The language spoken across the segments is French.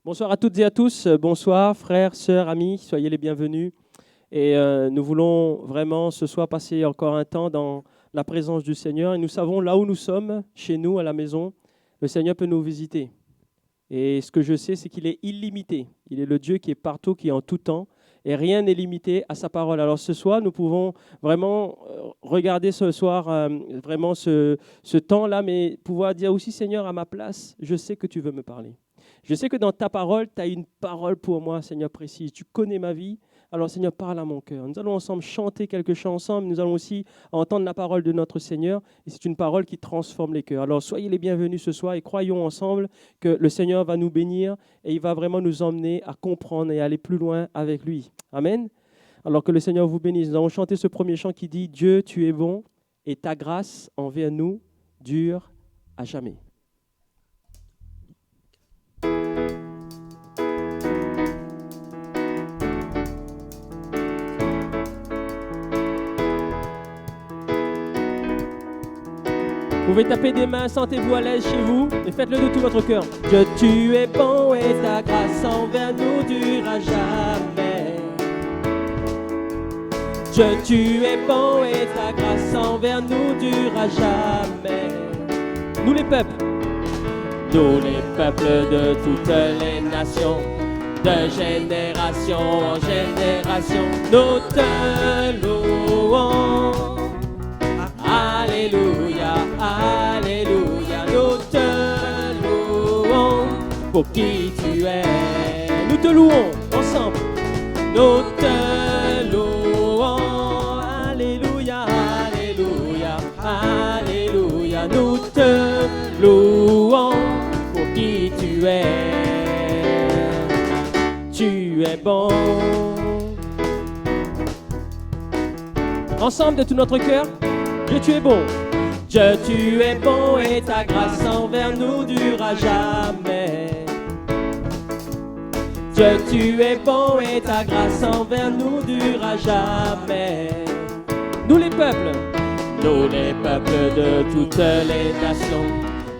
Bonsoir à toutes et à tous. Bonsoir, frères, sœurs, amis. Soyez les bienvenus. Et nous voulons vraiment ce soir passer encore un temps dans la présence du Seigneur. Et nous savons, là où nous sommes, chez nous, à la maison, le Seigneur peut nous visiter. Et ce que je sais, c'est qu'il est illimité. Il est le Dieu qui est partout, qui est en tout temps. Et rien n'est limité à sa parole. Alors ce soir, nous pouvons vraiment regarder ce soir vraiment ce temps-là, mais pouvoir dire aussi, Seigneur, à ma place, je sais que tu veux me parler. Je sais que dans ta parole, tu as une parole pour moi, Seigneur, précise. Tu connais ma vie. Alors, Seigneur, parle à mon cœur. Nous allons ensemble chanter quelques chants ensemble. Nous allons aussi entendre la parole de notre Seigneur. Et c'est une parole qui transforme les cœurs. Alors, soyez les bienvenus ce soir et croyons ensemble que le Seigneur va nous bénir et il va vraiment nous emmener à comprendre et à aller plus loin avec lui. Amen. Alors que le Seigneur vous bénisse. Nous allons chanter ce premier chant qui dit « Dieu, tu es bon et ta grâce envers nous dure à jamais ». Vous pouvez taper des mains, sentez-vous à l'aise chez vous et faites-le de tout votre cœur. Dieu, tu es bon et ta grâce envers nous dure à jamais. Dieu, tu es bon et ta grâce envers nous dure à jamais. Nous les peuples de toutes les nations, de génération en génération, nous te louons. Alléluia, Alléluia, nous te louons pour qui tu es. Nous te louons ensemble. Nous te louons. Alléluia, Alléluia, Alléluia, nous te louons pour qui tu es. Tu es bon. Ensemble de tout notre cœur. Dieu, tu es bon. Dieu, tu es bon et ta grâce envers nous dure à jamais. Dieu, tu es bon et ta grâce envers nous dure à jamais. Nous les peuples de toutes les nations,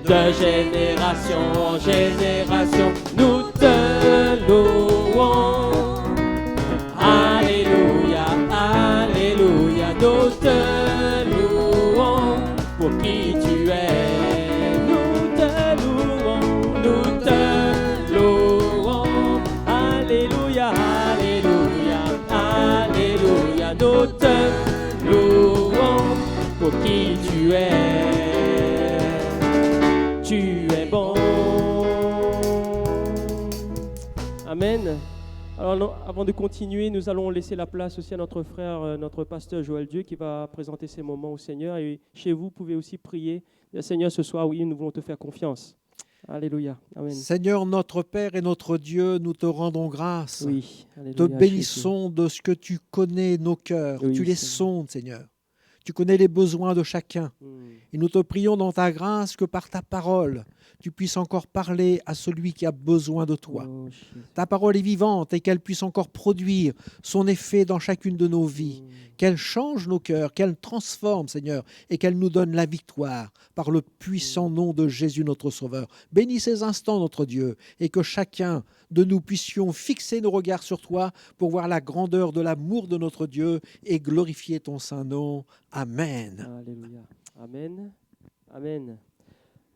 de génération en génération, nous te louons. Alléluia, Alléluia, nous te louons pour qui tu es. Nous te louons, nous te louons. Alléluia, Alléluia, Alléluia, nous te louons pour qui tu es. Tu es bon. Amen. Alors, avant de continuer, nous allons laisser la place aussi à notre frère, notre pasteur Joël Dieu, qui va présenter ces moments au Seigneur. Et chez vous, vous pouvez aussi prier. Seigneur, ce soir, oui, nous voulons te faire confiance. Alléluia. Amen. Seigneur, notre Père et notre Dieu, nous te rendons grâce. Oui. Alléluia, te bénissons de ce que tu connais nos cœurs. Oui, tu les Seigneur. sondes, Seigneur. Tu connais les besoins de chacun. Et nous te prions dans ta grâce que par ta parole, tu puisses encore parler à celui qui a besoin de toi. Oh, Ta parole est vivante et qu'elle puisse encore produire son effet dans chacune de nos vies. Qu'elle change nos cœurs, qu'elle transforme, Seigneur, et qu'elle nous donne la victoire par le puissant nom de Jésus, notre Sauveur. Bénis ces instants, notre Dieu, et que chacun de nous puissions fixer nos regards sur toi pour voir la grandeur de l'amour de notre Dieu et glorifier ton saint nom. Amen. Alléluia. Amen. Amen.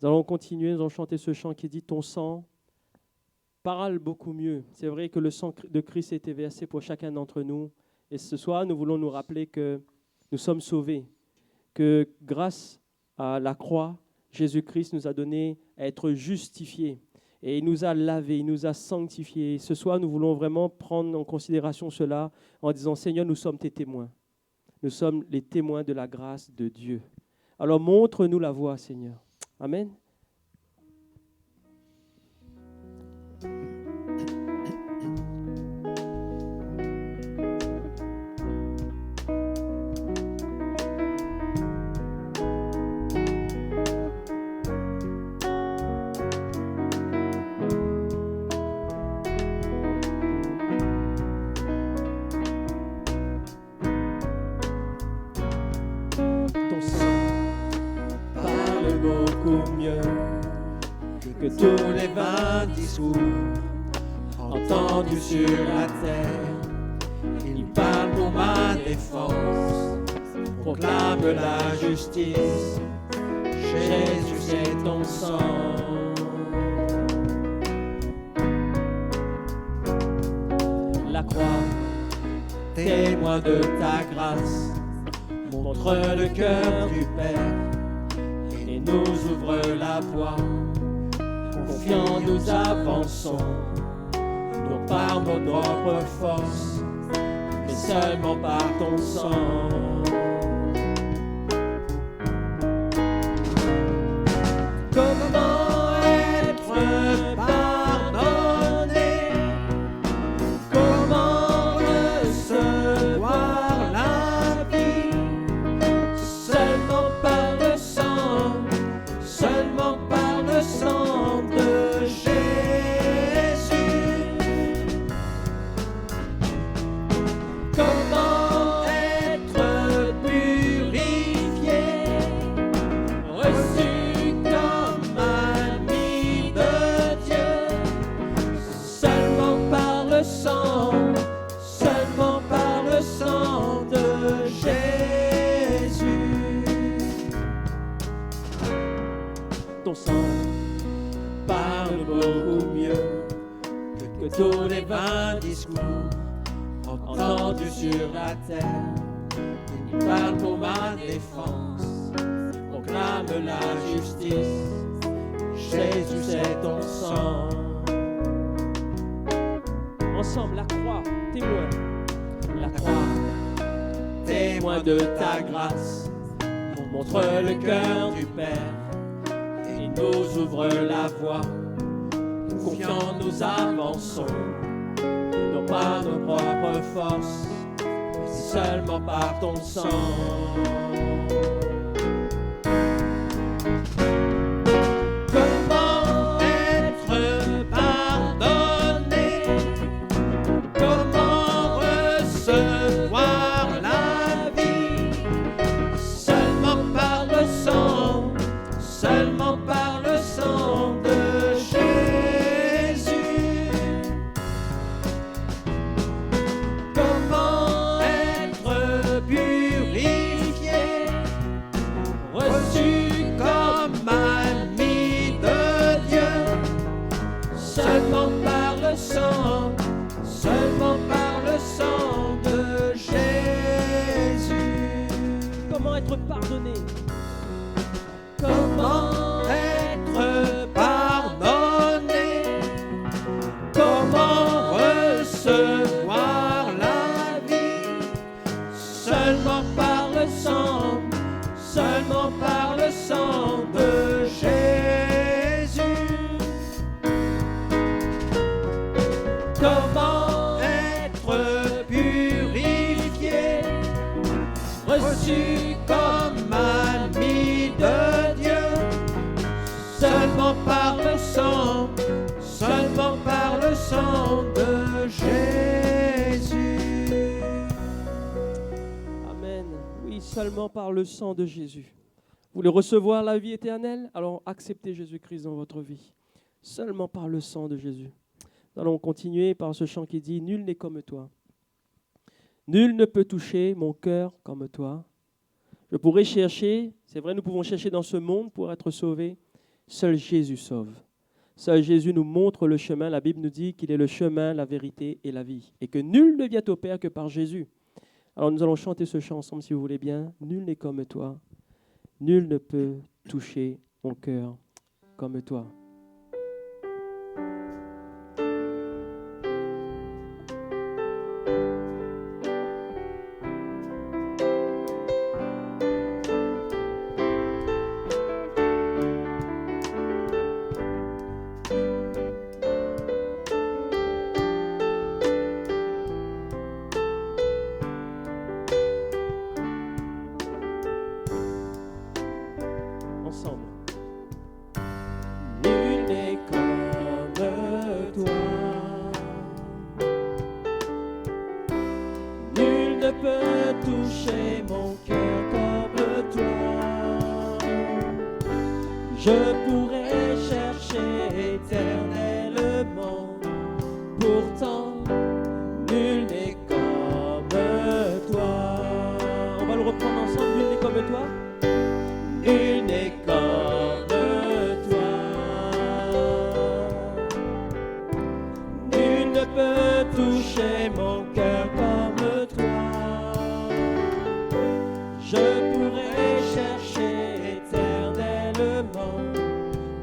Nous allons continuer, nous allons chanter ce chant qui dit « Ton sang parle beaucoup mieux ». C'est vrai que le sang de Christ a été versé pour chacun d'entre nous. Et ce soir, nous voulons nous rappeler que nous sommes sauvés, que grâce à la croix, Jésus-Christ nous a donné à être justifiés. Et il nous a lavés, il nous a sanctifiés. Ce soir, nous voulons vraiment prendre en considération cela en disant « Seigneur, nous sommes tes témoins. Nous sommes les témoins de la grâce de Dieu. Alors montre-nous la voie, Seigneur. » Amen. Ton sang beaucoup mieux que tous les vains discours. entendu sur la terre. Il parle pour ma défense, proclame la justice. Jésus, c'est ton sang. La croix, témoin de ta grâce, montre le cœur du Père et nous ouvre la voie. Confiants, nous avançons, non par nos propres forces, mais seulement par ton sang. Comment être pardonné? Comment recevoir la vie? Seulement par le sang, seulement par le sang de Jésus. Comment être purifié, reçu comme ami de Dieu? Seulement par le sang, seulement par le sang de Jésus. Ton sang parle beaucoup mieux que tous les vains discours entendus sur la terre. Il parle pour ma défense, proclame la justice. Jésus, c'est ton sang. Ensemble, la croix, témoin. La croix, témoin de ta grâce, montre le cœur du Père et nous ouvre la voie. Confiants, nous avançons, non par nos propres forces, mais seulement par ton sang. Comment être pardonné? Comment recevoir la vie? Seulement par le sang, seulement par le sang de Jésus. Comment être purifié, reçu comme ami de Dieu? Seulement par le sang, seulement par le sang de Jésus. Comment être pardonné? Comment être pardonné? Comment recevoir la vie? Seulement par le sang, seulement par le sang de Jésus. Comment être purifié, reçu comme ami de Dieu? Seulement par le sang, seulement par le sang de Jésus. Amen. Oui, seulement par le sang de Jésus. Vous voulez recevoir la vie éternelle? Alors acceptez Jésus-Christ dans votre vie. Seulement par le sang de Jésus. Nous allons continuer par ce chant qui dit « Nul n'est comme toi. Nul ne peut toucher mon cœur comme toi. Je pourrais chercher, c'est vrai, nous pouvons chercher dans ce monde pour être sauvés. Seul Jésus sauve. Seul Jésus nous montre le chemin. La Bible nous dit qu'il est le chemin, la vérité et la vie. Et que nul ne vient au Père que par Jésus. Alors nous allons chanter ce chant ensemble si vous voulez bien. Nul n'est comme toi. Nul ne peut toucher mon cœur comme toi. Ensemble.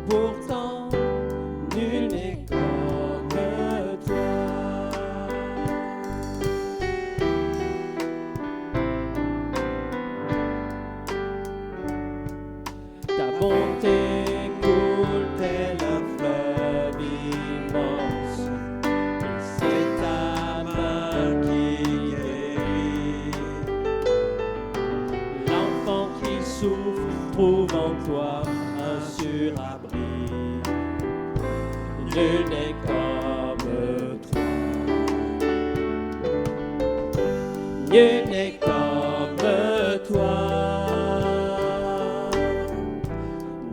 pourtant nul n'est comme toi. Ta bonté coule tel un fleuve immense, et c'est ta main qui guérit. L'enfant qui souffre trouve en toi un surabri. Nul n'est comme toi. Nul n'est comme toi.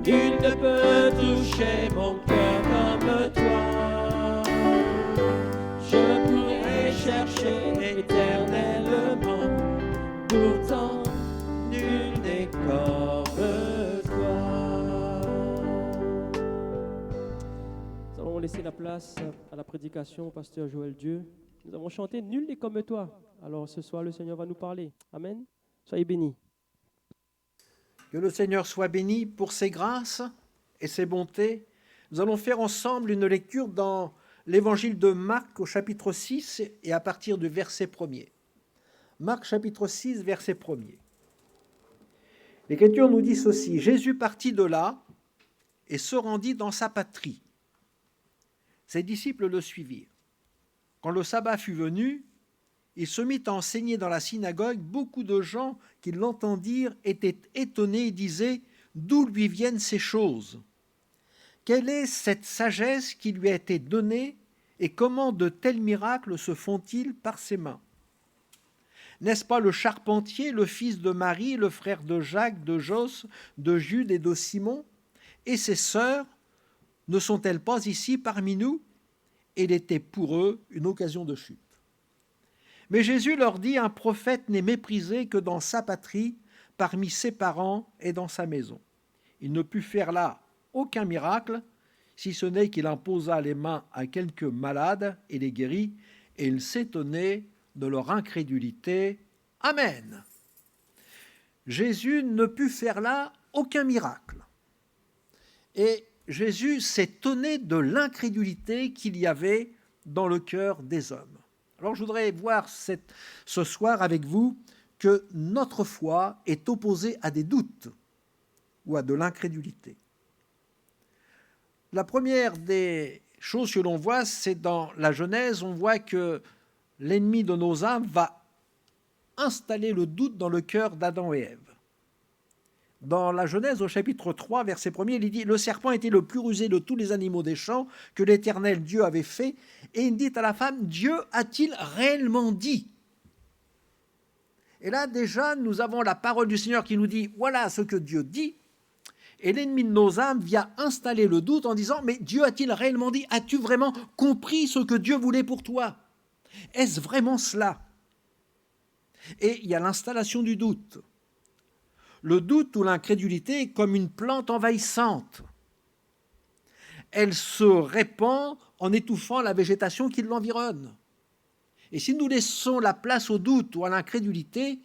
Nul ne peut toucher mon cœur comme toi. Je pourrais chercher éternellement, pourtant nul n'est comme toi. Nous allons laisser la place à la prédication au pasteur Joël Dieu. Nous avons chanté « Nul n'est comme toi ». Alors ce soir, le Seigneur va nous parler. Amen. Soyez bénis. Que le Seigneur soit béni pour ses grâces et ses bontés. Nous allons faire ensemble une lecture dans l'évangile de Marc au chapitre 6 et à partir du verset 1er. Marc chapitre 6, verset 1er. L'Écriture nous dit ceci: Jésus partit de là et se rendit dans sa patrie. Ses disciples le suivirent. Quand le sabbat fut venu, il se mit à enseigner dans la synagogue. Beaucoup de gens qui l'entendirent étaient étonnés et disaient: d'où lui viennent ces choses? Quelle est cette sagesse qui lui a été donnée et comment de tels miracles se font-ils par ses mains? N'est-ce pas le charpentier, le fils de Marie, le frère de Jacques, de Jos, de Jude et de Simon? Et ses sœurs ne sont-elles pas ici parmi nous? Et il était pour eux une occasion de chute. Mais Jésus leur dit: un prophète n'est méprisé que dans sa patrie, parmi ses parents et dans sa maison. Il ne put faire là aucun miracle, si ce n'est qu'il imposa les mains à quelques malades et les guérit, et il s'étonnait de leur incrédulité. Amen. Jésus ne put faire là aucun miracle. Et Jésus s'étonnait de l'incrédulité qu'il y avait dans le cœur des hommes. Alors je voudrais voir ce soir avec vous que notre foi est opposée à des doutes ou à de l'incrédulité. La première des choses que l'on voit, c'est dans la Genèse, on voit que l'ennemi de nos âmes va installer le doute dans le cœur d'Adam et Ève. Dans la Genèse, au chapitre 3, verset 1er, il dit: le serpent était le plus rusé de tous les animaux des champs que l'Éternel Dieu avait fait. Et il dit à la femme: Dieu a-t-il réellement dit? Et là, déjà, nous avons la parole du Seigneur qui nous dit: voilà ce que Dieu dit. Et l'ennemi de nos âmes vient installer le doute en disant: mais Dieu a-t-il réellement dit? As-tu vraiment compris ce que Dieu voulait pour toi? Est-ce vraiment cela? Et il y a l'installation du doute. Le doute ou l'incrédulité est comme une plante envahissante. Elle se répand en étouffant la végétation qui l'environne. Et si nous laissons la place au doute ou à l'incrédulité,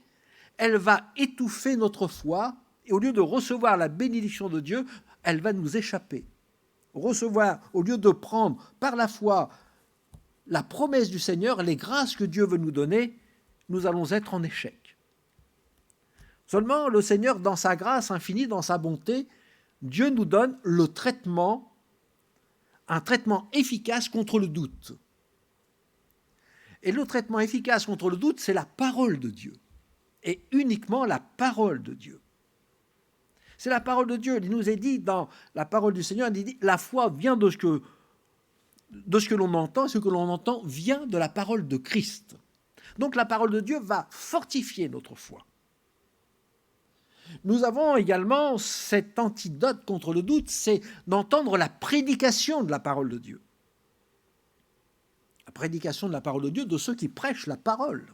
elle va étouffer notre foi, et au lieu de recevoir la bénédiction de Dieu, elle va nous échapper. Au lieu de prendre par la foi la promesse du Seigneur, les grâces que Dieu veut nous donner, nous allons être en échec. Seulement, le Seigneur, dans sa grâce infinie, dans sa bonté, Dieu nous donne le traitement, un traitement efficace contre le doute. Et le traitement efficace contre le doute, c'est la parole de Dieu. Et uniquement la parole de Dieu. C'est la parole de Dieu. Il nous est dit dans la parole du Seigneur, il dit: la foi vient de ce que l'on entend, et ce que l'on entend vient de la parole de Christ. Donc la parole de Dieu va fortifier notre foi. Nous avons également cet antidote contre le doute, c'est d'entendre la prédication de la parole de Dieu. La prédication de la parole de Dieu de ceux qui prêchent la parole.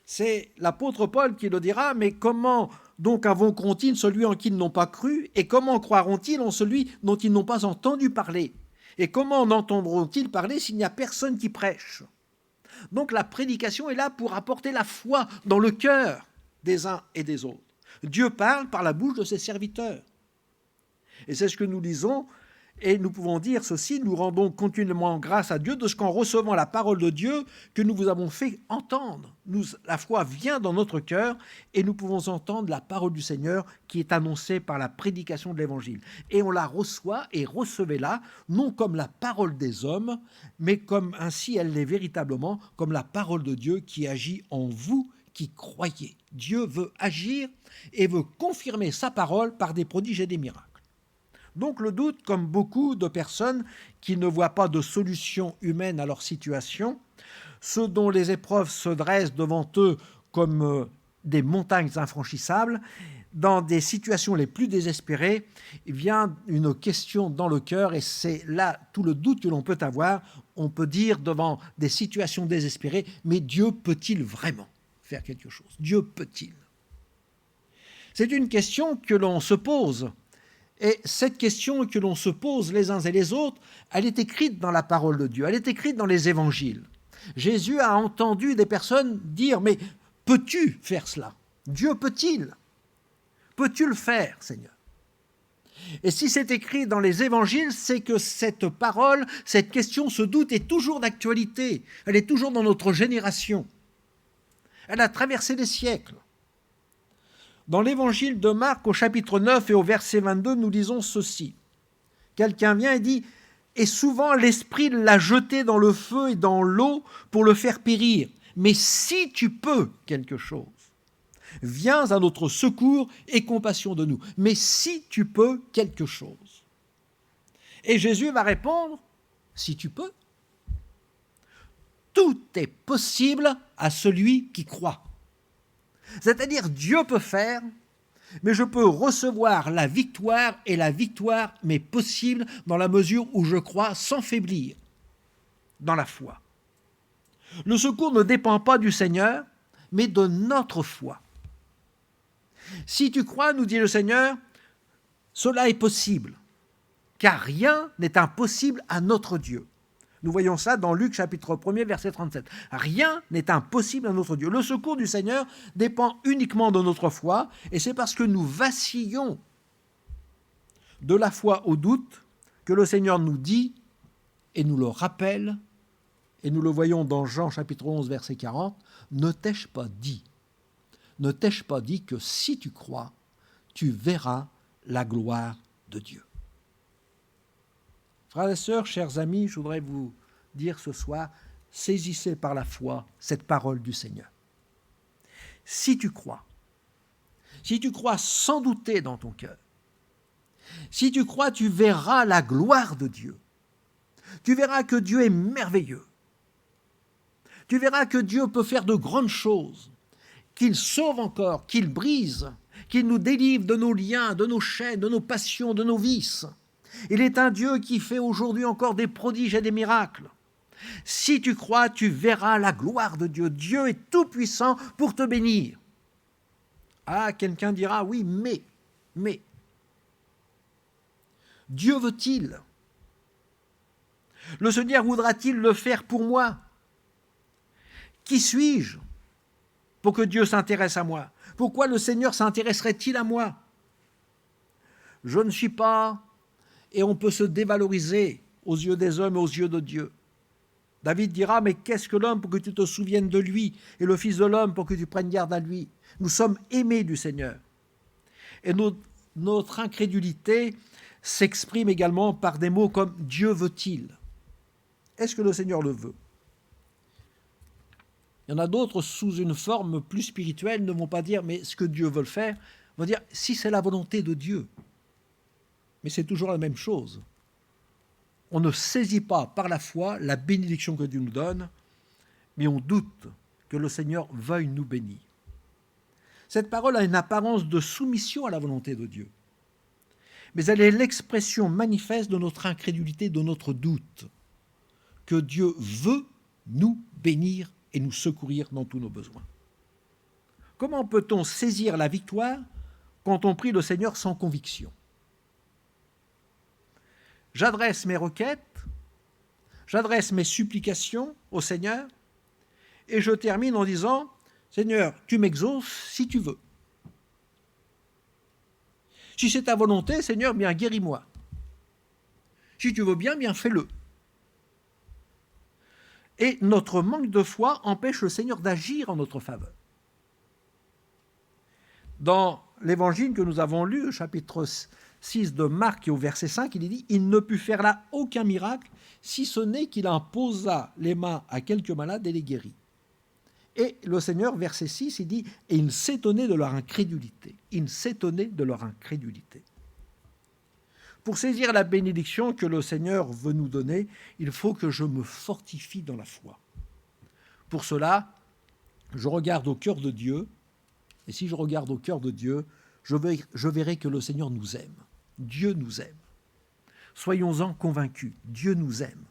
C'est l'apôtre Paul qui le dira: mais comment donc invoqueront-ils celui en qui ils n'ont pas cru? Et comment croiront-ils en celui dont ils n'ont pas entendu parler? Et comment en entendront-ils parler s'il n'y a personne qui prêche? Donc la prédication est là pour apporter la foi dans le cœur des uns et des autres. Dieu parle par la bouche de ses serviteurs. Et c'est ce que nous lisons, et nous pouvons dire ceci, nous rendons continuellement grâce à Dieu de ce qu'en recevant la parole de Dieu que nous vous avons fait entendre. La foi vient dans notre cœur et nous pouvons entendre la parole du Seigneur qui est annoncée par la prédication de l'Évangile. Et on la reçoit et recevez-la, non comme la parole des hommes, mais comme ainsi elle l'est véritablement, comme la parole de Dieu qui agit en vous qui croyez. Dieu veut agir et veut confirmer sa parole par des prodiges et des miracles. Donc le doute, comme beaucoup de personnes qui ne voient pas de solution humaine à leur situation, ceux dont les épreuves se dressent devant eux comme des montagnes infranchissables, dans des situations les plus désespérées, vient une question dans le cœur et c'est là tout le doute que l'on peut avoir. On peut dire devant des situations désespérées, mais Dieu peut-il vraiment faire quelque chose? Dieu peut-il? C'est une question que l'on se pose. Et cette question que l'on se pose les uns et les autres, elle est écrite dans la parole de Dieu, elle est écrite dans les évangiles. Jésus a entendu des personnes dire « Mais peux-tu faire cela? Dieu peut-il? Peux-tu le faire, Seigneur ?» Et si c'est écrit dans les évangiles, c'est que cette parole, cette question, ce doute est toujours d'actualité. Elle est toujours dans notre génération. Elle a traversé les siècles. Dans l'évangile de Marc, au chapitre 9 et au verset 22, nous lisons ceci. Quelqu'un vient et dit « Et souvent l'Esprit l'a jeté dans le feu et dans l'eau pour le faire périr. Mais si tu peux quelque chose, viens à notre secours et compassion de nous. Mais si tu peux quelque chose. » Et Jésus va répondre « Si tu peux. Tout est possible à celui qui croit. » C'est-à-dire, Dieu peut faire, mais je peux recevoir la victoire, et la victoire m'est possible dans la mesure où je crois sans faiblir dans la foi. Le secours ne dépend pas du Seigneur, mais de notre foi. Si tu crois, nous dit le Seigneur, cela est possible, car rien n'est impossible à notre Dieu. Nous voyons ça dans Luc chapitre 1er, verset 37. Rien n'est impossible à notre Dieu. Le secours du Seigneur dépend uniquement de notre foi, et c'est parce que nous vacillons de la foi au doute que le Seigneur nous dit, et nous le rappelle, et nous le voyons dans Jean chapitre 11, verset 40, « Ne t'ai-je pas dit que si tu crois, tu verras la gloire de Dieu. » Frères et sœurs, chers amis, je voudrais vous dire ce soir, saisissez par la foi cette parole du Seigneur. Si tu crois sans douter dans ton cœur, si tu crois, tu verras la gloire de Dieu. Tu verras que Dieu est merveilleux. Tu verras que Dieu peut faire de grandes choses, qu'il sauve encore, qu'il brise, qu'il nous délivre de nos liens, de nos chaînes, de nos passions, de nos vices. Il est un Dieu qui fait aujourd'hui encore des prodiges et des miracles. Si tu crois, tu verras la gloire de Dieu. Dieu est tout-puissant pour te bénir. Ah, quelqu'un dira, oui, mais, Dieu veut-il? Le Seigneur voudra-t-il le faire pour moi? Qui suis-je pour que Dieu s'intéresse à moi? Pourquoi le Seigneur s'intéresserait-il à moi? Je ne suis pas... Et on peut se dévaloriser aux yeux des hommes et aux yeux de Dieu. David dira, mais qu'est-ce que l'homme pour que tu te souviennes de lui, et le Fils de l'homme pour que tu prennes garde à lui? Nous sommes aimés du Seigneur. Et notre incrédulité s'exprime également par des mots comme « Dieu veut-il » ? Est-ce que le Seigneur le veut? Il y en a d'autres, sous une forme plus spirituelle, ne vont pas dire « mais ce que Dieu veut le faire », vont dire « si c'est la volonté de Dieu ». Mais c'est toujours la même chose. On ne saisit pas par la foi la bénédiction que Dieu nous donne, mais on doute que le Seigneur veuille nous bénir. Cette parole a une apparence de soumission à la volonté de Dieu, mais elle est l'expression manifeste de notre incrédulité, de notre doute, que Dieu veut nous bénir et nous secourir dans tous nos besoins. Comment peut-on saisir la victoire quand on prie le Seigneur sans conviction? J'adresse mes requêtes, j'adresse mes supplications au Seigneur, et je termine en disant « Seigneur, tu m'exauces si tu veux. Si c'est ta volonté, Seigneur, bien guéris-moi. Si tu veux bien fais-le. Et notre manque de foi empêche le Seigneur d'agir en notre faveur. Dans l'évangile que nous avons lu, au chapitre 6 de Marc et au verset 5, il est dit « Il ne put faire là aucun miracle, si ce n'est qu'il imposa les mains à quelques malades et les guérit. » Et le Seigneur, verset 6, il dit « Et il s'étonnait de leur incrédulité. » Il s'étonnait de leur incrédulité. Pour saisir la bénédiction que le Seigneur veut nous donner, il faut que je me fortifie dans la foi. Pour cela, je regarde au cœur de Dieu, et si je regarde au cœur de Dieu, je verrai que le Seigneur nous aime. Dieu nous aime. Soyons-en convaincus, Dieu nous aime.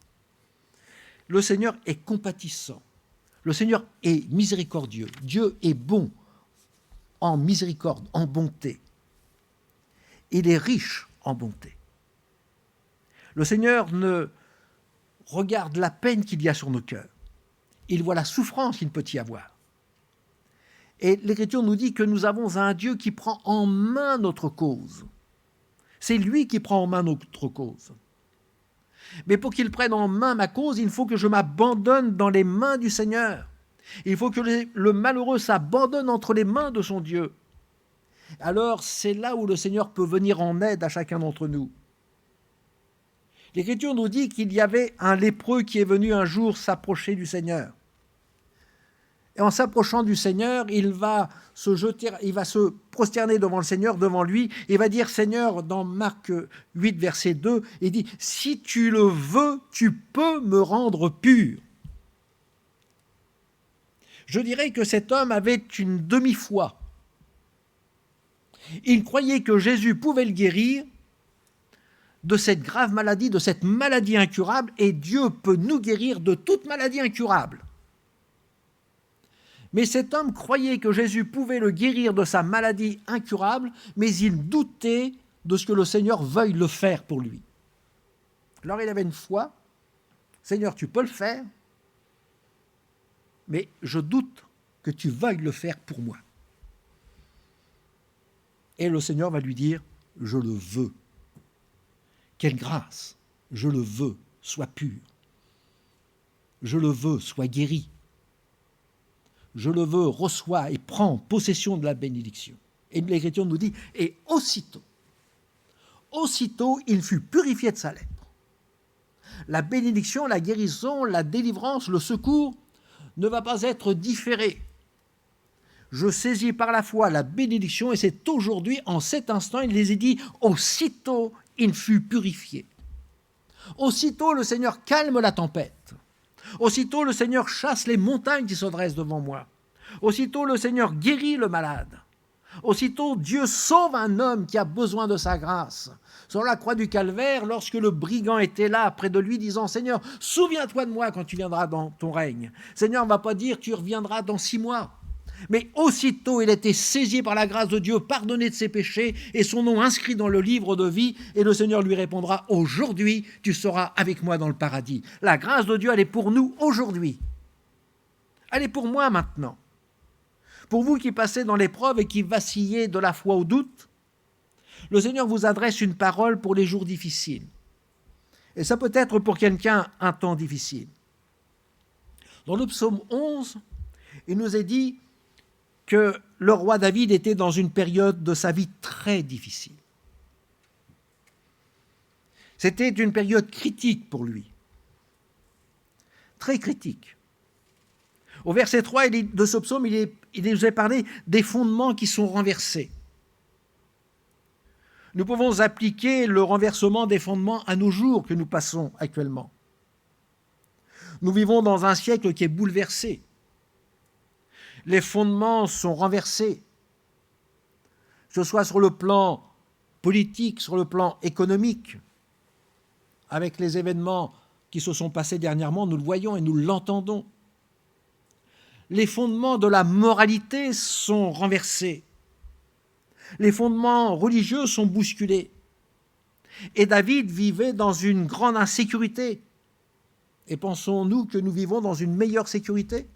Le Seigneur est compatissant. Le Seigneur est miséricordieux. Dieu est bon en miséricorde, en bonté. Il est riche en bonté. Le Seigneur ne regarde la peine qu'il y a sur nos cœurs. Il voit la souffrance qu'il peut y avoir. Et l'Écriture nous dit que nous avons un Dieu qui prend en main notre cause. C'est lui qui prend en main notre cause. Mais pour qu'il prenne en main ma cause, il faut que je m'abandonne dans les mains du Seigneur. Il faut que le malheureux s'abandonne entre les mains de son Dieu. Alors, c'est là où le Seigneur peut venir en aide à chacun d'entre nous. L'Écriture nous dit qu'il y avait un lépreux qui est venu un jour s'approcher du Seigneur. Et en s'approchant du Seigneur, il va se prosterner devant le Seigneur, devant lui, et va dire, Seigneur, dans Marc 8, verset 2, il dit, « Si tu le veux, tu peux me rendre pur. » Je dirais que cet homme avait une demi-foi. Il croyait que Jésus pouvait le guérir de cette grave maladie, de cette maladie incurable, et Dieu peut nous guérir de toute maladie incurable. Mais cet homme croyait que Jésus pouvait le guérir de sa maladie incurable, mais il doutait de ce que le Seigneur veuille le faire pour lui. Alors il avait une foi, Seigneur, tu peux le faire, mais je doute que tu veuilles le faire pour moi. Et le Seigneur va lui dire, je le veux. Quelle grâce, je le veux, sois pur. Je le veux, sois guéri. Je le veux, reçois et prends possession de la bénédiction. Et l'Écriture nous dit, et aussitôt, il fut purifié de sa lèpre. La bénédiction, la guérison, la délivrance, le secours ne va pas être différé. Je saisis par la foi la bénédiction et c'est aujourd'hui, en cet instant, il les a dit, aussitôt il fut purifié. Aussitôt le Seigneur calme la tempête. Aussitôt le Seigneur chasse les montagnes qui se dressent devant moi. Aussitôt le Seigneur guérit le malade. Aussitôt Dieu sauve un homme qui a besoin de sa grâce. Sur la croix du Calvaire, lorsque le brigand était là près de lui disant « Seigneur, souviens-toi de moi quand tu viendras dans ton règne. » Seigneur ne va pas dire « Tu reviendras dans 6 mois ». Mais aussitôt, il était saisi par la grâce de Dieu, pardonné de ses péchés et son nom inscrit dans le livre de vie. Et le Seigneur lui répondra, aujourd'hui, tu seras avec moi dans le paradis. La grâce de Dieu, elle est pour nous aujourd'hui. Elle est pour moi maintenant. Pour vous qui passez dans l'épreuve et qui vacillez de la foi au doute, le Seigneur vous adresse une parole pour les jours difficiles. Et ça peut être pour quelqu'un un temps difficile. Dans le psaume 11, il nous est dit que le roi David était dans une période de sa vie très difficile. C'était une période critique pour lui, très critique. Au verset 3 de ce psaume, il nous est parlé des fondements qui sont renversés. Nous pouvons appliquer le renversement des fondements à nos jours que nous passons actuellement. Nous vivons dans un siècle qui est bouleversé. Les fondements sont renversés, que ce soit sur le plan politique, sur le plan économique. Avec les événements qui se sont passés dernièrement, nous le voyons et nous l'entendons. Les fondements de la moralité sont renversés. Les fondements religieux sont bousculés. Et David vivait dans une grande insécurité. Et pensons-nous que nous vivons dans une meilleure sécurité ?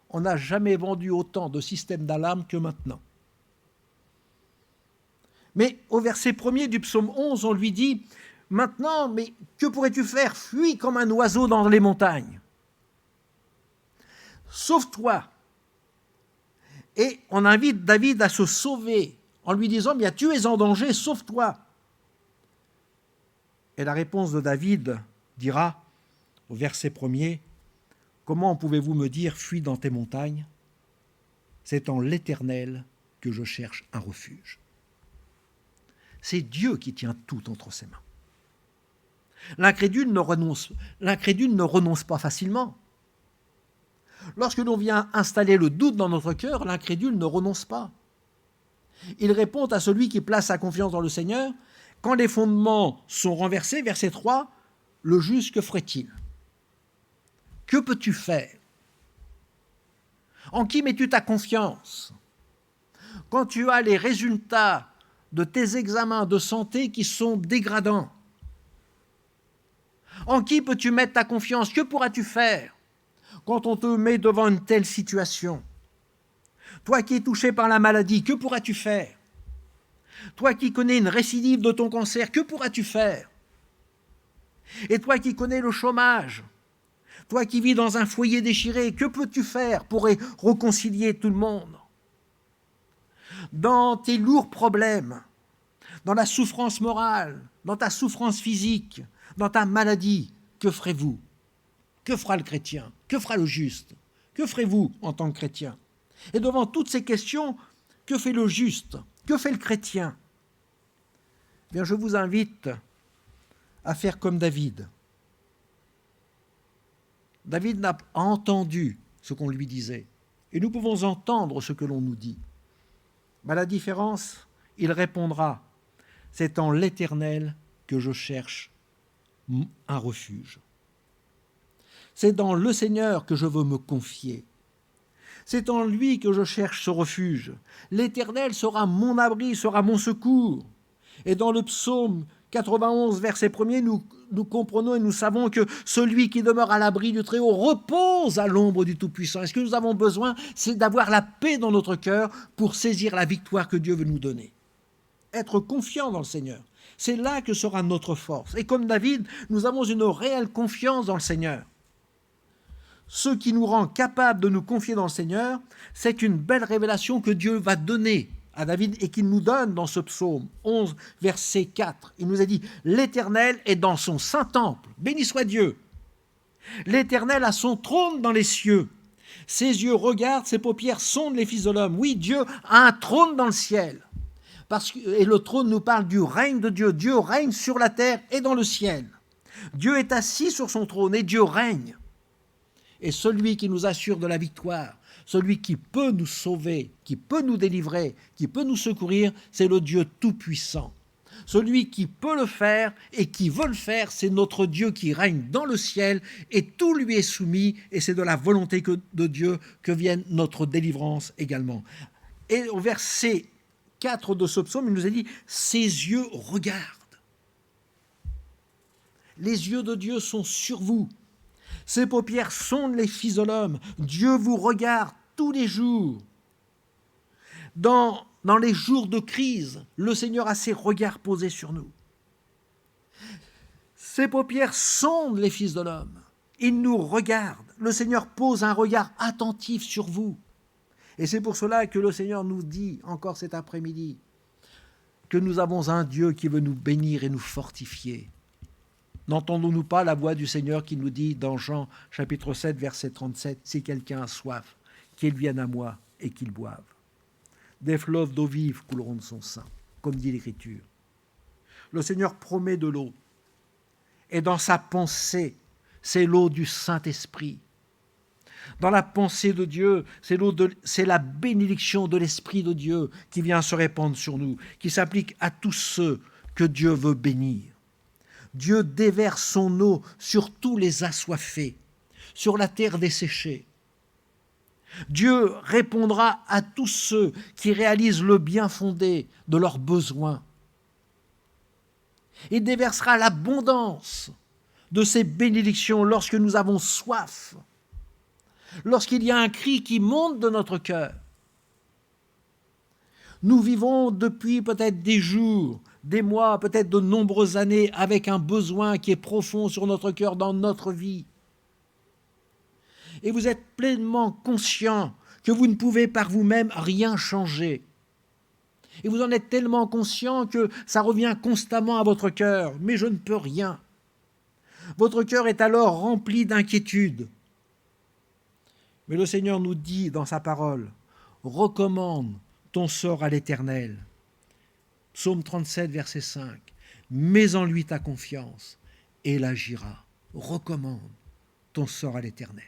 On n'a jamais vendu autant de systèmes d'alarme que maintenant. Mais au verset 1er du psaume 11, on lui dit « Maintenant, mais que pourrais-tu faire? Fuis comme un oiseau dans les montagnes. Sauve-toi. » Et on invite David à se sauver en lui disant « Bien, tu es en danger, sauve-toi. » Et la réponse de David dira au verset 1er « Comment pouvez-vous me dire « Fuis dans tes montagnes » ? C'est en l'Éternel que je cherche un refuge. » C'est Dieu qui tient tout entre ses mains. L'incrédule ne renonce pas facilement. Lorsque l'on vient installer le doute dans notre cœur, l'incrédule ne renonce pas. Il répond à celui qui place sa confiance dans le Seigneur. Quand les fondements sont renversés, verset 3, le juste, que ferait-il? Que peux-tu faire? En qui mets-tu ta confiance? Quand tu as les résultats de tes examens de santé qui sont dégradants, en qui peux-tu mettre ta confiance? Que pourras-tu faire quand on te met devant une telle situation? Toi qui es touché par la maladie, que pourras-tu faire? Toi qui connais une récidive de ton cancer, que pourras-tu faire? Et toi qui connais le chômage, toi qui vis dans un foyer déchiré, que peux-tu faire pour réconcilier tout le monde? Dans tes lourds problèmes, dans la souffrance morale, dans ta souffrance physique, dans ta maladie, que ferez-vous? Que fera le chrétien? Que fera le juste? Que ferez-vous en tant que chrétien? Et devant toutes ces questions, que fait le juste? Que fait le chrétien? Bien, je vous invite à faire comme David. David a entendu ce qu'on lui disait, et nous pouvons entendre ce que l'on nous dit. Mais à la différence, il répondra, c'est en l'Éternel que je cherche un refuge. C'est dans le Seigneur que je veux me confier. C'est en lui que je cherche ce refuge. L'Éternel sera mon abri, sera mon secours. Et dans le psaume 91, verset 1er, nous comprenons et nous savons que celui qui demeure à l'abri du Très-Haut repose à l'ombre du Tout-Puissant. Et ce que nous avons besoin, c'est d'avoir la paix dans notre cœur pour saisir la victoire que Dieu veut nous donner. Être confiant dans le Seigneur, c'est là que sera notre force. Et comme David, nous avons une réelle confiance dans le Seigneur. Ce qui nous rend capables de nous confier dans le Seigneur, c'est une belle révélation que Dieu va donner à David et qu'il nous donne dans ce psaume 11, verset 4. Il nous a dit « L'Éternel est dans son saint temple, béni soit Dieu. L'Éternel a son trône dans les cieux. Ses yeux regardent, ses paupières sondent les fils de l'homme. » Oui, Dieu a un trône dans le ciel. Et le trône nous parle du règne de Dieu. Dieu règne sur la terre et dans le ciel. Dieu est assis sur son trône et Dieu règne. Et celui qui nous assure de la victoire, celui qui peut nous sauver, qui peut nous délivrer, qui peut nous secourir, c'est le Dieu tout-puissant. Celui qui peut le faire et qui veut le faire, c'est notre Dieu qui règne dans le ciel et tout lui est soumis et c'est de la volonté de Dieu que vienne notre délivrance également. Et au verset 4 de ce psaume, il nous a dit « Ses yeux regardent ». Les yeux de Dieu sont sur vous. Ses paupières sondent les fils de l'homme. Dieu vous regarde tous les jours. Dans les jours de crise, le Seigneur a ses regards posés sur nous. Ses paupières sondent les fils de l'homme. Il nous regarde. Le Seigneur pose un regard attentif sur vous. Et c'est pour cela que le Seigneur nous dit, encore cet après-midi, que nous avons un Dieu qui veut nous bénir et nous fortifier. N'entendons-nous pas la voix du Seigneur qui nous dit dans Jean chapitre 7, verset 37, « Si quelqu'un a soif, qu'il vienne à moi et qu'il boive. Des fleuves d'eau vive couleront de son sein, comme dit l'Écriture. » Le Seigneur promet de l'eau. Et dans sa pensée, c'est l'eau du Saint-Esprit. Dans la pensée de Dieu, c'est la bénédiction de l'Esprit de Dieu qui vient se répandre sur nous, qui s'applique à tous ceux que Dieu veut bénir. Dieu déverse son eau sur tous les assoiffés, sur la terre desséchée. Dieu répondra à tous ceux qui réalisent le bien fondé de leurs besoins. Il déversera l'abondance de ces bénédictions lorsque nous avons soif, lorsqu'il y a un cri qui monte de notre cœur. Nous vivons depuis peut-être des jours, des mois, peut-être de nombreuses années avec un besoin qui est profond sur notre cœur dans notre vie. Et vous êtes pleinement conscient que vous ne pouvez par vous-même rien changer. Et vous en êtes tellement conscient que ça revient constamment à votre cœur. Mais je ne peux rien. Votre cœur est alors rempli d'inquiétude. Mais le Seigneur nous dit dans sa parole, recommande ton sort à l'Éternel. Psaume 37, verset 5. Mets en lui ta confiance et il agira. Recommande ton sort à l'Éternel.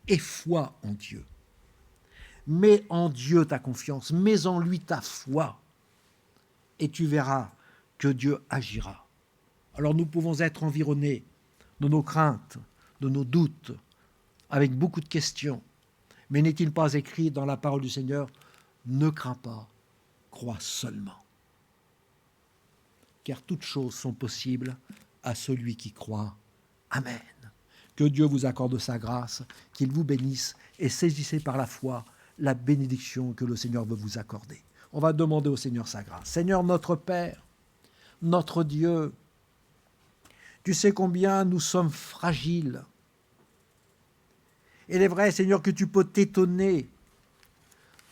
Et foi en Dieu. Mets en Dieu ta confiance, mets en lui ta foi. Et tu verras que Dieu agira. Alors nous pouvons être environnés de nos craintes, de nos doutes, avec beaucoup de questions. Mais n'est-il pas écrit dans la parole du Seigneur, ne crains pas, crois seulement. Car toutes choses sont possibles à celui qui croit. Amen. Que Dieu vous accorde sa grâce, qu'il vous bénisse et saisissez par la foi la bénédiction que le Seigneur veut vous accorder. On va demander au Seigneur sa grâce. Seigneur notre Père, notre Dieu, tu sais combien nous sommes fragiles. Il est vrai, Seigneur, que tu peux t'étonner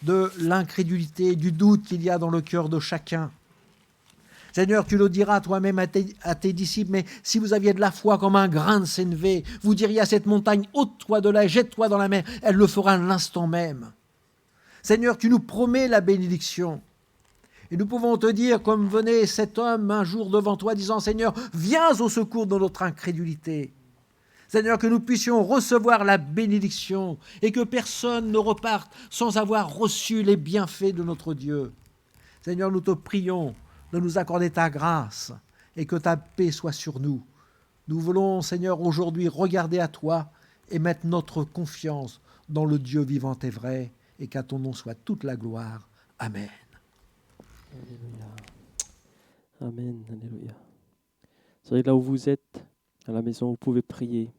de l'incrédulité, du doute qu'il y a dans le cœur de chacun. Seigneur, tu le diras toi-même à tes disciples, mais si vous aviez de la foi comme un grain de sénévé, vous diriez à cette montagne, ôte-toi de là, jette-toi dans la mer, elle le fera l'instant même. Seigneur, tu nous promets la bénédiction. Et nous pouvons te dire, comme venait cet homme un jour devant toi, disant, Seigneur, viens au secours de notre incrédulité. Seigneur, que nous puissions recevoir la bénédiction et que personne ne reparte sans avoir reçu les bienfaits de notre Dieu. Seigneur, nous te prions de nous accorder ta grâce et que ta paix soit sur nous. Nous voulons, Seigneur, aujourd'hui regarder à toi et mettre notre confiance dans le Dieu vivant et vrai, et qu'à ton nom soit toute la gloire. Amen. Alléluia. Amen. Alléluia. Vous savez, là où vous êtes, à la maison, vous pouvez prier.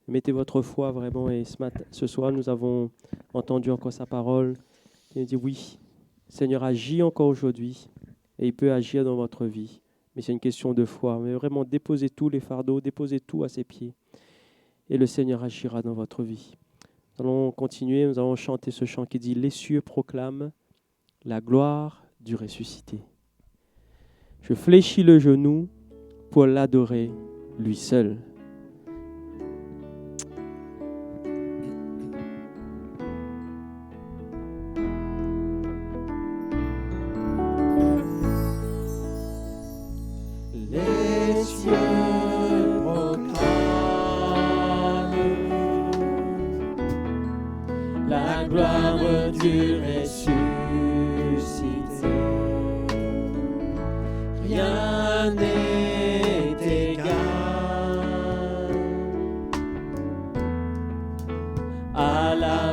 Mettez votre foi vraiment. Et ce soir, nous avons entendu encore sa parole. Il nous dit, oui, Seigneur agit encore aujourd'hui. Et il peut agir dans votre vie. Mais c'est une question de foi. Mais vraiment, déposez tous les fardeaux, déposez tout à ses pieds. Et le Seigneur agira dans votre vie. Nous allons continuer, nous allons chanter ce chant qui dit « Les cieux proclament la gloire du ressuscité. Je fléchis le genou pour l'adorer, lui seul. »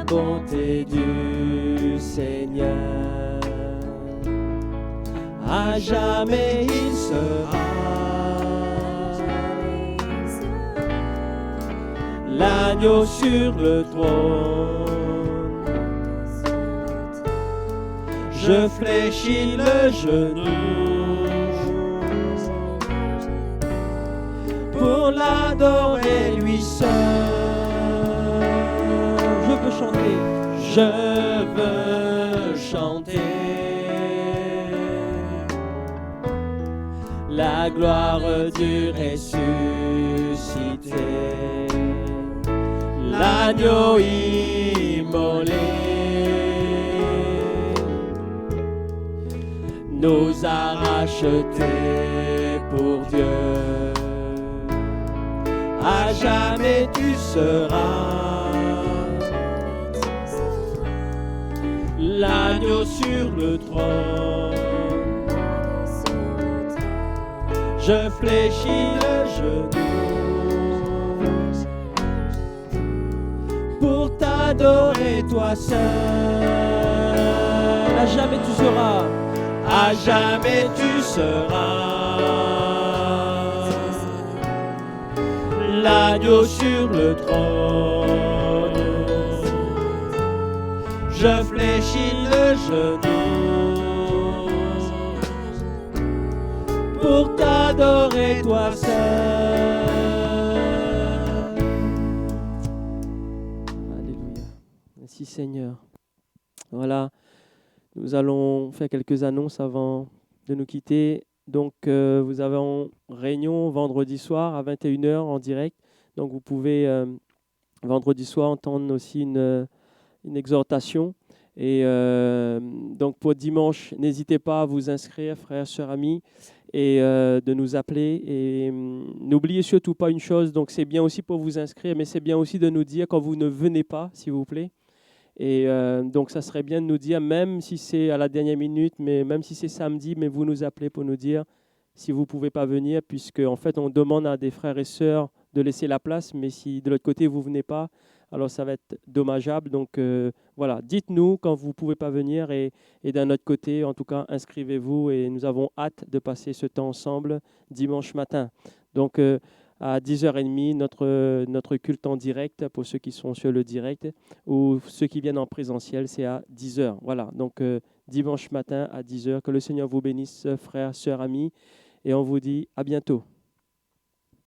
bonté du Seigneur. À jamais il sera l'agneau sur le trône. Je fléchis le genou pour l'adorer lui seul. Je veux chanter. Je veux chanter la gloire du ressuscité, l'agneau immolé nous a rachetés pour Dieu. À jamais tu seras l'agneau sur le trône. Je fléchis le genou pour t'adorer toi seul. À jamais tu seras. À jamais tu seras l'agneau sur le trône. Je fléchis le genou pour t'adorer toi seul. Alléluia. Merci Seigneur. Voilà, nous allons faire quelques annonces avant de nous quitter. Donc, vous avez en réunion vendredi soir à 21h en direct. Donc, vous pouvez vendredi soir entendre aussi une exhortation. Et donc, pour dimanche, n'hésitez pas à vous inscrire, frères, sœurs, amis, et de nous appeler. Et n'oubliez surtout pas une chose, donc c'est bien aussi pour vous inscrire, mais c'est bien aussi de nous dire quand vous ne venez pas, s'il vous plaît. Et donc, ça serait bien de nous dire, même si c'est à la dernière minute, mais même si c'est samedi, mais vous nous appelez pour nous dire si vous ne pouvez pas venir, puisque en fait, on demande à des frères et sœurs de laisser la place, mais si de l'autre côté, vous ne venez pas, alors ça va être dommageable. Donc, voilà, dites-nous quand vous ne pouvez pas venir et d'un autre côté, en tout cas, inscrivez-vous et nous avons hâte de passer ce temps ensemble dimanche matin. Donc, à 10h30, notre culte en direct, pour ceux qui sont sur le direct, ou ceux qui viennent en présentiel, c'est à 10h. Voilà, donc dimanche matin à 10h. Que le Seigneur vous bénisse, frères, sœurs, amis, et on vous dit à bientôt.